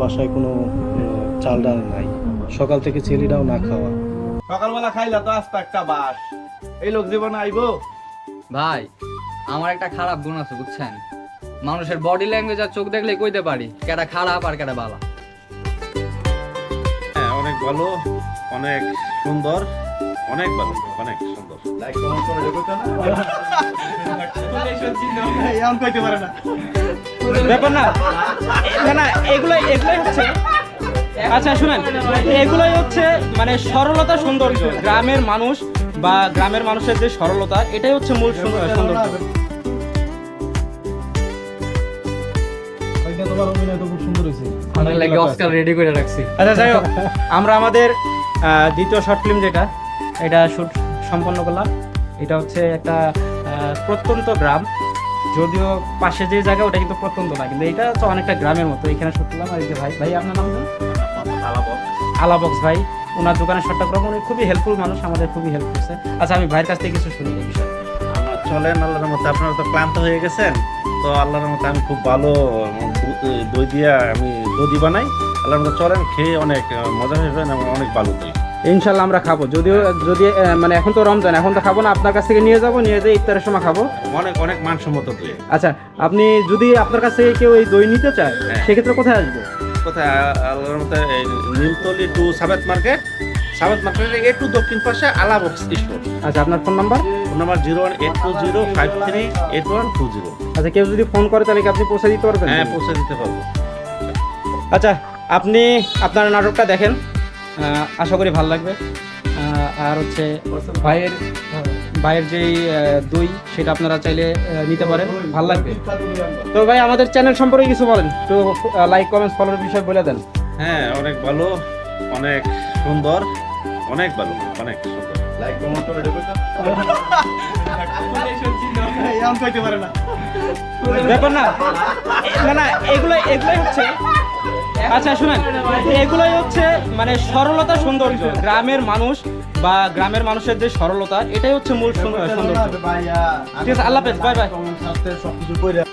বাসায় কোনো চাল ডাল নাই, সকাল থেকে ছেলেটাও না খাওয়া। সকালবেলা খাইলা তো আস্তে একটা বাস, এই লোক জীবনে আইবো? ভাই আমার একটা খারাপ গুণ আছে বুঝছেন, মানুষের বডি ল্যাঙ্গুয়েজ আর চোখ দেখলে কইতে পারি কেটা খারাপ আর কেটা ভালো। হ্যাঁ, অনেক ভালো, অনেক সুন্দর, অনেক ভালো, অনেক সুন্দর। লাইক কমেন্ট করে দেখো তো না এমন কইতে পারে না ব্যাপার না না এগুলাই হচ্ছে। আচ্ছা শুনেন, এগুলাই হচ্ছে মানে সরলতা সৌন্দর্য, গ্রামের মানুষ বা গ্রামের মানুষের যে সরলতা, এটাই হচ্ছে মূল সৌন্দর্য। তোমার অভিনয় তো খুব সুন্দর হয়েছে। আমার লাগে অস্কার রেডি করে রাখছি। আচ্ছা যাই হোক, আমরা আমাদের দ্বিতীয় শর্ট ফিল্ম যেটা, এটা শুট সম্পন্ন করলাম। এটা হচ্ছে একটা প্রত্যন্ত গ্রাম, যদিও পাশে যে জায়গা ওটা কিন্তু প্রত্যন্ত না, কিন্তু এটা হচ্ছে অনেকটা গ্রামের মতো। এখানে শুট করলাম। আর এই যে ভাই আপনার নাম কি? আলাবক্স ভাই, ওনার দোকানে শটটা করলাম। উনি খুবই হেল্পফুল মানুষ, আমাদের খুবই হেল্প করছে। আচ্ছা আমি ভাইয়ের কাছ থেকে কিছু শুনি এই বিষয়ে। আমরা চলেন আল্লাহর মতো। আপনারা তো ক্লান্ত হয়ে গেছেন, তো আল্লাহর মতো আমি খুব ভালো দই দিয়া আমি দধি বানাই। আল্লাহর মতো চলেন, খেয়ে অনেক মজা হবেন এবং অনেক ভালো দই। ইনশাল্লাহ আমরা খাবো, যদিও যদি মানে এখন তো রমজান, এখন তো খাবো না, আপনার কাছ থেকে নিয়ে যাবো, নিয়ে যেয়ে ইফতারের সময় খাবো। অনেক অনেক মানসম্মত দই। আচ্ছা, আপনি যদি আপনার কাছে কেউ এই দই নিতে চায়, হ্যাঁ। সেক্ষেত্রে কোথায় আসবে? কোথায়? আল্লাহর মতো নিমতলি টু সাবেত মার্কেট, সাবেত মার্কেটের একটু দক্ষিণ পাশে আলাবক্স স্টোর। আচ্ছা, আপনার ফোন নাম্বার? Phone number 01820538120। আচ্ছা, কেউ যদি ফোন করে তাহলে কি আপনি পৌঁছে দিতে পারবেন? হ্যাঁ, পৌঁছে দিতে পারবো। আচ্ছা, আপনি আপনার নাটকটা দেখেন, আশা করি ভালো লাগবে। আর হচ্ছে ভাইয়ের যেই দই, সেটা আপনারা চাইলে নিতে পারেন, ভালো লাগবে। তো ভাই আমাদের চ্যানেল সম্পর্কে কিছু বলেন, তো লাইক কমেন্টস ফলোর বিষয় বলে দেন। হ্যাঁ, অনেক ভালো, অনেক সুন্দর, অনেক ভালো, অনেক সুন্দর। লাইক কমেন্ট করে দেখো তো এমন কইতে পারে না ব্যাপার না না এগুলাই হচ্ছে। আচ্ছা শুনেন, এগুলাই হচ্ছে মানে সরলতা সৌন্দর্য, গ্রামের মানুষ বা গ্রামের মানুষের যে সরলতা, এটাই হচ্ছে মূল সৌন্দর্য। ভাইয়া ঠিক আছে, আল্লাহ হাফেজ, বাই বাই। কমেন্ট সাথে সবকিছু কইরা